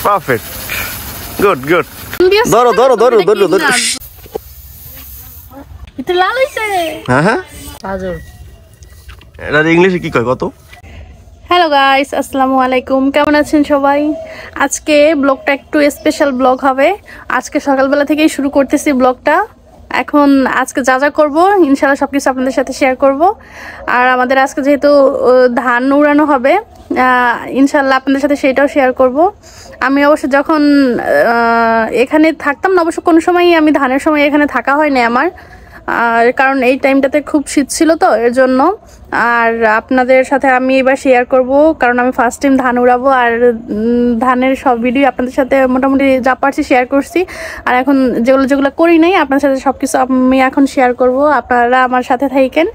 Perfect, good good. ধরো ধরো ধরো ধরো ধরো। এটা লাল হইছে। হ্যাঁ হ্যাঁ, গাজর। এটা ইংলিশে কি কয় কত? হ্যালো গাইস, আসসালামু আলাইকুম। কেমন আছেন সবাই? আজকে ব্লগটা একটু স্পেশাল ব্লগ হবে। আজকে সকালবেলা থেকেই শুরু করতেছি ব্লগটা। এখন আজকে যা যা করবো ইনশাল্লাহ সব কিছু আপনাদের সাথে শেয়ার করব। আর আমাদের আজকে যেহেতু ধান উড়ানো হবে, ইনশাল্লাহ আপনাদের সাথে সেটাও শেয়ার করব। আমি অবশ্য যখন এখানে থাকতাম না, অবশ্য কোনো সময়ই আমি ধানের সময় এখানে থাকা হয়নি আমার, আর কারণ এই টাইমটাতে খুব শীত ছিল তো এর জন্য। আর আপনাদের সাথে আমি এবার শেয়ার করব, কারণ আমি ফার্স্ট টাইম ধান উড়াবো। আর ধানের সব ভিডিও আপনাদের সাথে মোটামুটি যা পারছি শেয়ার করছি। আর এখন যেগুলো যেগুলো করি নাই আপনার সাথে সব কিছু আমি এখন শেয়ার করব, আপনারা আমার সাথে থাকেন।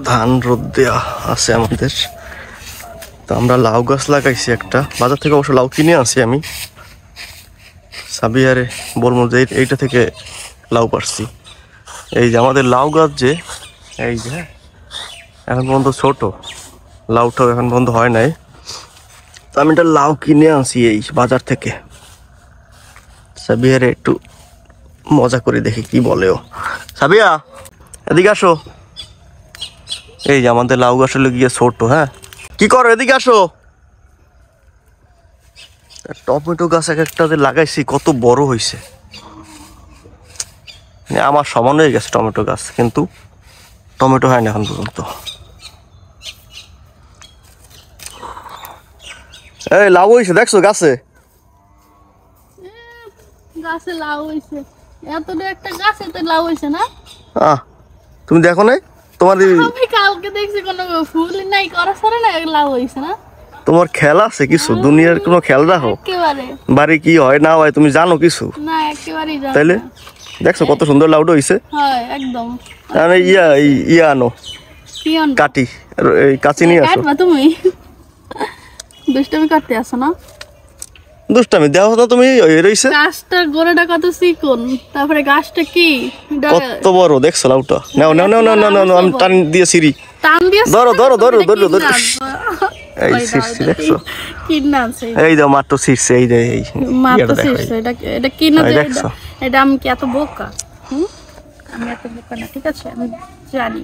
ধান রোদ দেওয়া আছে আমাদের, তো আমরা লাউ গাছ লাগাইছি একটা, বাজার থেকে অবশ্য লাউ কিনে আনছি আমি। সাবিয়ারে বলবো যে এইটা থেকে লাউ পারছি। এই যে আমাদের লাউ গাছ, যে এই যে এখন পর্যন্ত ছোট, লাউটাও এখন পর্যন্ত হয় নাই। তো আমি একটা লাউ কিনে আনছি এই বাজার থেকে। সাবিয়ারে একটু মজা করে দেখি কি বলে ও। সাবিয়া এদিকে আসো। এই যে আমাদের লাউ গাছ হলো গিয়ে ছোট। হ্যাঁ, কি করো, এদিকে আসো। টমেটো গাছ এক একটা লাগাইছি, কত বড় হয়েছে, আমার সমান হয়ে গেছে টমেটো গাছ, কিন্তু টমেটো হয় না এখন পর্যন্ত। এই লাউ হয়েছে দেখছো গাছে? গাছে লাউ হইছে, এতটা একটা গাছেতে লাউ হইছে না? তুমি দেখো নাই? তোমার আমি কালকে দেখছি কোনো ফুল নাই, করা সরে না, লাউ হইছে না? তোমার খেলা আছে কিছু, দুনিয়ার কোনো খেয়াল রাখো? একেবারে বাড়ি কি হয় না হয় তুমি জানো কিছু? না, একেবারেই জানি না। তাইলে দেখছো কত সুন্দর লাউটা হইছে? হয় একদম। আমি ইয়া আনো, পিয়ন কাটি, এই কাচি নিয়ে আসো। কাটবা তুমি? দুষ্টামি করতে আসো না? দুষ্টামি দেখো না তুমি, রইছে গাছটার গোড়াটা কত চিকন, তারপরে গাছটা কি কত বড় দেখছো লাউটা? নাও নাও নাও নাও নাও, আমি টান দিয়ে সিঁড়ি টান দিয়ে ধরো ধরো ধরো ধরো ধরো। এই সিরছি দেখছো? কিন্না আছে, এই দাও মাত্র সিরছে, এই যে এই মাত্র সিরছে। এটা কিনা দেখছো? এটা আমি কি এত বোকা? আমি এত বোকা না, ঠিক আছে, আমি জানি।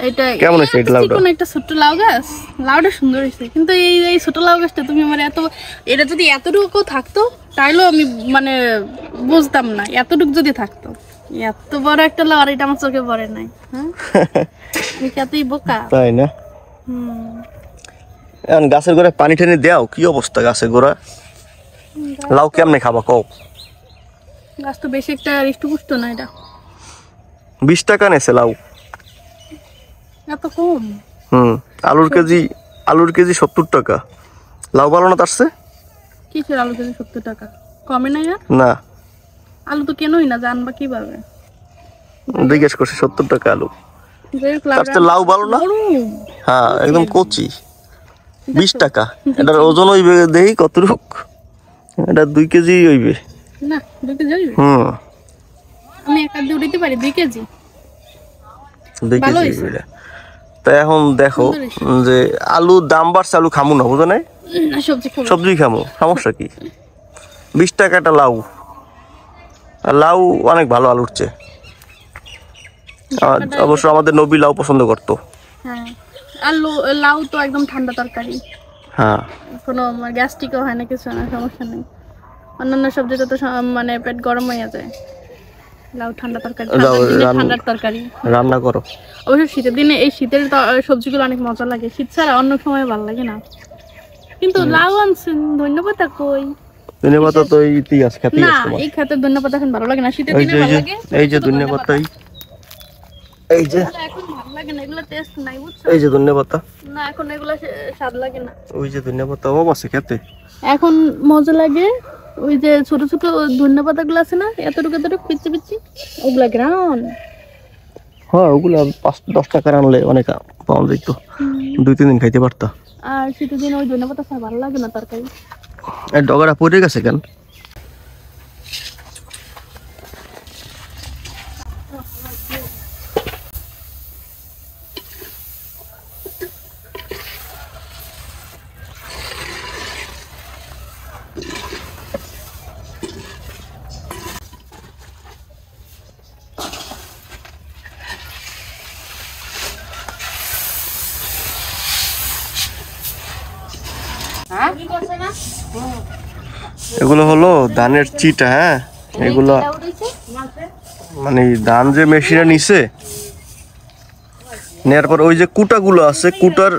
এটা কেমন হয়েছে এই লাউটা? কোন একটা ছোট লাউ গাছ, লাউটা সুন্দর হয়েছে, কিন্তু এই ছোট লাউ গাছটা তুমি আমার এটা যদি এতটুকু থাকতো তাইলেও আমি মানে বুঝতাম না, এতটুকু যদি থাকতো। এত বড় একটা লাউ আর এটা আমার চোখে পড়ে নাই। হ্যাঁ, আমি কি এতই বোকা? তাই না? এখন গাছের গোড়ায় পানি টেনে দেও, কি অবস্থা গাছের গোড়া? লাউ কেমনে খাবা কও? গাছ তো বেশি একটা হৃষ্টপুষ্ট না, এটা 20 টাকা নেছে লাউ। এত কম? আলুর কেজি 70 টাকা। লাউ ভালো না? তারছে কিসের আলু কেজি 70 টাকা? কমে না আর? না, আলু তো কেনই না, জানবা কিভাবে? জিজ্ঞেস করছি 70 টাকা আলু। তারছে লাউ ভালো না? হ্যাঁ, একদম কচি। 20 টাকা। এটার ওজন হইবে দেখি কতটুক? এটা 2 কেজি হইবে না? 2 কেজি হইবে? আমি এক হাত দিয়ে উঠাইতে পারি 2 কেজি। 2 কেজি হইবে। তা এখন দেখো যে আলু দাম বাড়ছে, আলু খামু না, বুঝো নাই? সবজি খামু, সমস্যা কি? 20 টাকা একটা লাউ, আর লাউ অনেক ভালো আলুর চেয়ে। অবশ্য আমাদের নবী লাউ পছন্দ করতো। হ্যাঁ, আর লাউ তো একদম ঠান্ডা তরকারি। হ্যাঁ, কোনো গ্যাস্ট্রিকও হয় না, কিছু না, সমস্যা নেই। অন্যান্য সবজিতে তো মানে পেট গরম হয়ে যায়। লাউ ঠান্ডা তরকারি, ঠান্ডার তরকারি রান্না করো। অবশ্য শীতের দিনে এই শীতের সবজিগুলো অনেক মজা লাগে, শীত ছাড়া অন্য সময় ভালো লাগে না। কিন্তু লাউ আনছেন, ধন্যবাদ। কই ধন্যবাদ? তো ইতিহাস খ্যাতি না, আছে এই খাতে ধন্যবাদ এখন ভালো লাগে না, শীতের দিনে ভালো লাগে। এই যে ধন্যবাদ, এই যে এখন ভালো লাগে না, এগুলো টেস্ট নাই, বুঝছো? এই যে ধন্যবাদ না, এখন এগুলো স্বাদ লাগে না। ওই যে ধন্যবাদ অভাব আছে খেতে, এখন মজা লাগে। ওই যে ছোট ছোট ধন্যবাদ গুলো আছে না, এতটুকু এতটুকু পিচ্ছি পিচ্ছি, ওগুলা গ্রাম। হ্যাঁ, ওগুলো 5-10 টাকা আনলে অনেক পাওয়া যেত, 2-3 দিন খাইতে পারতা। আর শীতের দিন ওই ধন্যবাদ ছাড়া ভালো লাগে না তরকারি। ডগাটা পড়ে গেছে কেন? এগুলো হলো ধানের চিটা। হ্যাঁ, এগুলো মানে ধান যে মেশিনে নিছে, নেওয়ার পর ওই যে কুটাগুলো আছে, কুটার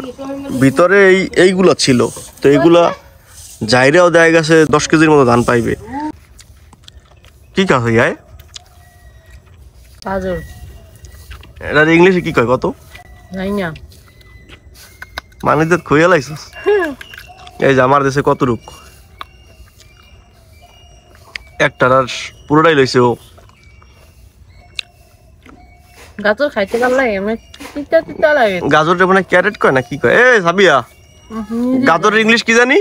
ভিতরে এইগুলা ছিল। তো এইগুলা জাইরাও দেয়া গেছে 10 কেজির মতো ধান পাইবে। কি কাজ হয়? এটা ইংলিশে কি কয়? কত মানে তো খুঁয়ে লাইছিস। এই যে আমার দেশে কত রূপ একটা পুরোটাই লইছে ও। গাজর খাইতে ভালো লাগে, আমি তিতা তিতা লাগে। গাজরটা মানে ক্যারেট কয় না কি কয়? এই সাবিয়া, গাজরের ইংলিশ কি জানি?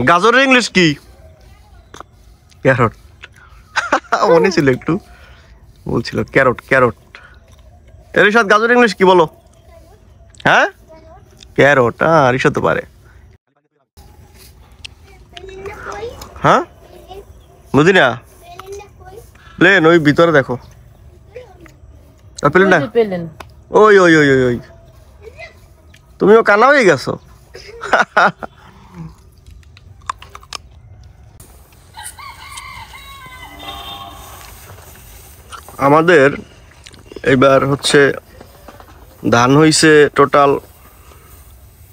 গাজরের ইংলিশ কি? ক্যারট। মনে ছিল একটু, বলছিল ক্যারট ক্যারট। এর সাথে গাজরের ইংলিশ কি বলো? হ্যাঁ, ক্যারট। হ্যাঁ, রিসা তো পারে। হ্যাঁ, বুঝি না। প্লেন ওই ভিতরে দেখো। প্লেন না, ওই ওই ওই ওই ওই। তুমিও কানা হয়ে গেছো। আমাদের এবার হচ্ছে ধান হইছে টোটাল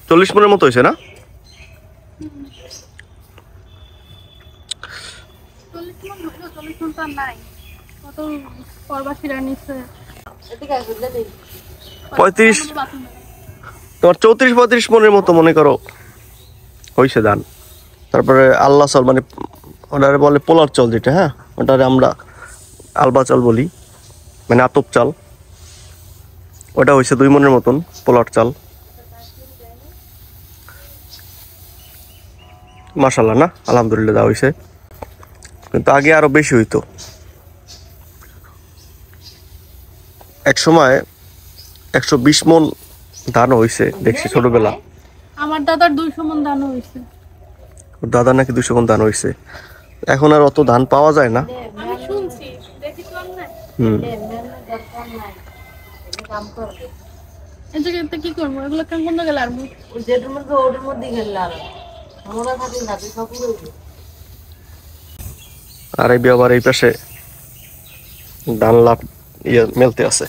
40 মনের মতো হয়েছে না? তোমার 34-35 মনের মতো মনে করো হয়েছে ধান। তারপরে আল্লাহ চাল মানে ওটারে বলে পোলার চাল যেটা, হ্যাঁ ওটারে আমরা আলবা চাল বলি, মানে আতপ চাল। ওটা হয়েছে 2 মনের মতন পোলার চাল। মাশাআল্লাহ না, আলহামদুলিল্লাহ যা হয়েছে। কিন্তু আগে আরো বেশি হইতো। এক সময় 120 মন ধান হয়েছে দেখছি ছোটবেলা। আমার দাদার 200 মন ধান হয়েছে। দাদা নাকি 200 মন ধান হয়েছে। এখন আর অত ধান পাওয়া যায় না। আমি শুনছি, দেখছিলাম না। এই জায়গাতে কি করবো? এগুলো কেন বন্ধ গেল? আর যেটার মধ্যে ওর মধ্যে গেল আমরা থাকি না, সব আর এই আবার এই পাশে ধান লাভ মেলতে আছে।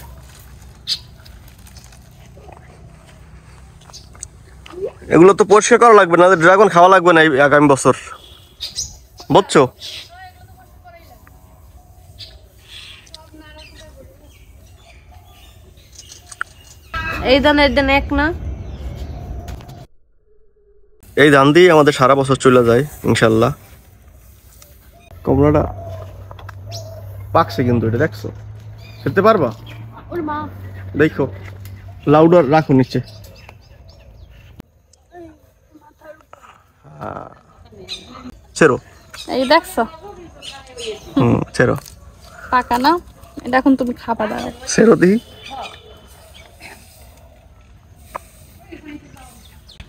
এগুলো তো পরিষ্কার করা লাগবে না, ড্রাগন খাওয়া লাগবে না আগামী বছর, বুঝছো? এই ধান এর ধান এক না। এই ধান দিয়ে আমাদের সারা বছর চলে যায় ইনশাল্লাহ। কমলাটা পাকছে কিন্তু, এটা দেখছো? খেতে পারবা? দেখো লাউডার রাখো নিচে। ছেড়ো, এই দেখছো? ছেড়ো। পাকা না, এটা এখন তুমি খাবা। দাও ছেড়ো দেখি।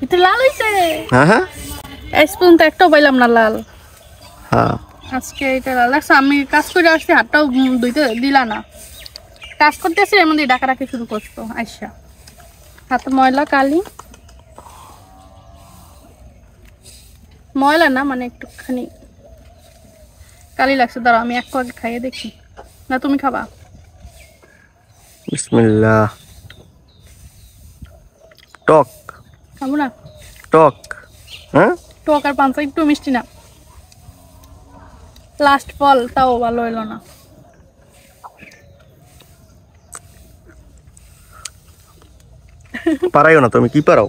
এটা লাল হইছে। হ্যাঁ হ্যাঁ, এই স্পুন তো একটাও পাইলাম না লাল। হ্যাঁ, আজকে এটা লাল লাগছে। আমি কাজ করে আসছি, হাতটাও ধুইতে দিলা না। কাজ করতেছি, এর মধ্যে ডাকাডাকি শুরু করছো। আইসা হাতে ময়লা, কালি ময়লা না, মানে একটুখানি কালি লাগছে। দাঁড়াও আমি এক আগে খাইয়ে দেখি। না তুমি খাবা? বিসমিল্লাহ। টক খাবো না। টক, হ্যাঁ টক আর পান্তা একটু মিষ্টি না। লাস্ট ফল তাও ভালো হইলো না। পারাইও না তুমি, কি পারাও?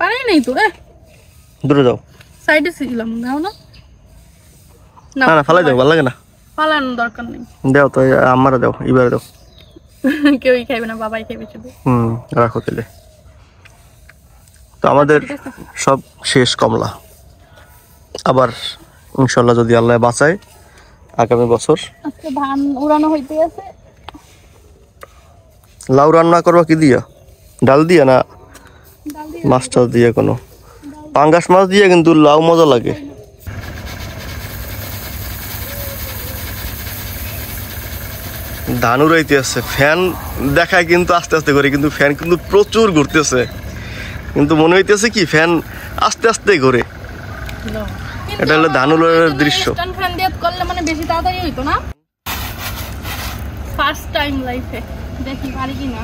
পারি নাই তো। দূরে যাও। সাইডে ছিলাম, দাও না। না না, ফালাই দাও, ভালো লাগে না। ফালানোর দরকার নেই। দাও তো, আমারও দাও, এবারে দাও। কেউই খাইবে না, বাবাই খাইবে শুধু। রাখো তাহলে। তো আমাদের সব শেষ কমলা। আবার ইনশাল্লাহ যদি আল্লাহ বাঁচায় আগামী বছর। আজকে ধান উড়ানো হইতে আছে। লাউ রান্না করবা কি দিয়া? ডাল দিয়া না মাছ টাছ দিয়ে? কোনো পাঙ্গাস মাছ দিয়ে কিন্তু লাউ মজা লাগে। ধান উড়াইতে আছে, ফ্যান দেখায় কিন্তু আস্তে আস্তে করে, কিন্তু ফ্যান কিন্তু প্রচুর ঘুরতেছে। কিন্তু মনে হইতেছে কি ফ্যান আস্তে আস্তে ঘুরে। এটা হলো ধানুলের দৃশ্য। স্ট্যান্ড ফ্যান দিয়ে করলে মানে বেশি তাড়াতাড়ি হইতো না। ফার্স্ট টাইম লাইফে দেখি পারি কিনা।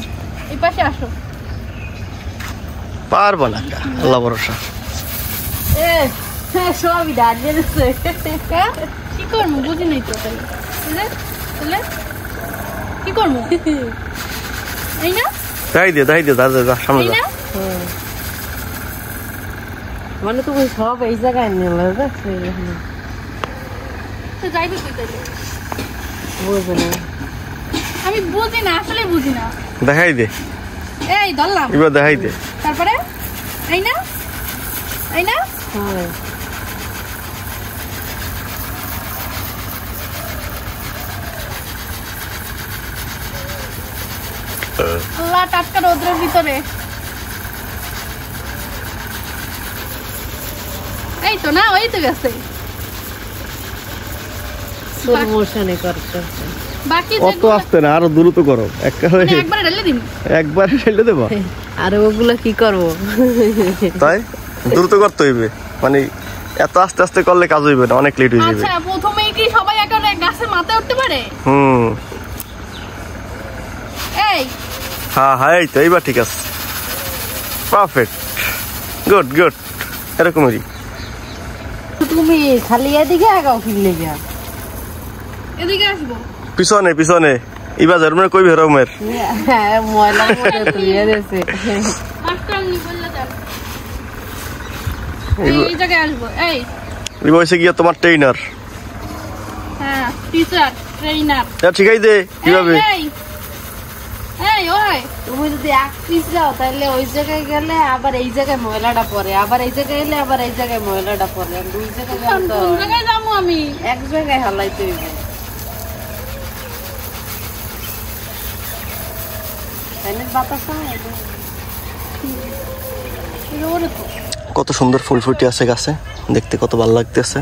এই পাশে আসো। পারবো না, আল্লাহ ভরসা। সবই দাঁড়িয়ে দিচ্ছে। কি করবো বুঝি নাই তো তাহলে তাহলে কি করবো এই না দেখাই দে যা সামনে এই যা। না মানে তুমি সব এই জায়গায় নিলে তো যাইবে তুই তাহলে। বুঝবে না। আমি বুঝি না, আসলে বুঝি না। দেখাই দে, এই ধরলাম এবার দেখাই দে। তারপরে এই না এই না হ্যাঁ আল্লাহ টাটকা রোদ্রের ভিতরে। এই তো না, ওই তো গেছে। স্লো মোশনে করতে। বাকি অত আসতে না, আরো দ্রুত করো। একবারে ঢেলে দিন। একবার ঠেলে দেবো। আর ওগুলো কি করব? তাই দ্রুত করতে হইবে, মানে এত আস্তে আস্তে করলে কাজ হইবে না, অনেক লেট হয়ে যাবে। আচ্ছা প্রথমেই কি সবাই একেবারে গাছের মাথায় উঠতে পারে? এই হ্যাঁ এই তো, এইবার ঠিক আছে, পারফেক্ট, গুড এরকমই। তুমি খালি এদিকে আগাও কিনলে গিয়া। এদিকে আসবো। পিছনে ইবা জন্মের কই বেরোমের হ্যাঁ ময়লা মধ্যে তুলিয়ে দিয়েছে। মাস্টার নি বললা যান। এই জায়গায় আসবো। এই ইবা হইছে গিয়া তোমার ট্রেনার। হ্যাঁ টিচার ট্রেনার। ঠিকই দে কিভাবে। এই ওই তুমি যদি এক পিস যাও তাহলে ওই জায়গায় গেলে আবার এই জায়গায় ময়লাটা পড়ে, আবার এই জায়গায় এলে আবার এই জায়গায় ময়লাটা পড়ে। দুই জায়গায় গেলে তো কোন জায়গায় যাবো আমি? এক জায়গায় হালাইতে হইবে। ফ্যানের বাতাস হয়। কত সুন্দর ফুল ফুটে আছে গাছে, দেখতে কত ভালো লাগতেছে।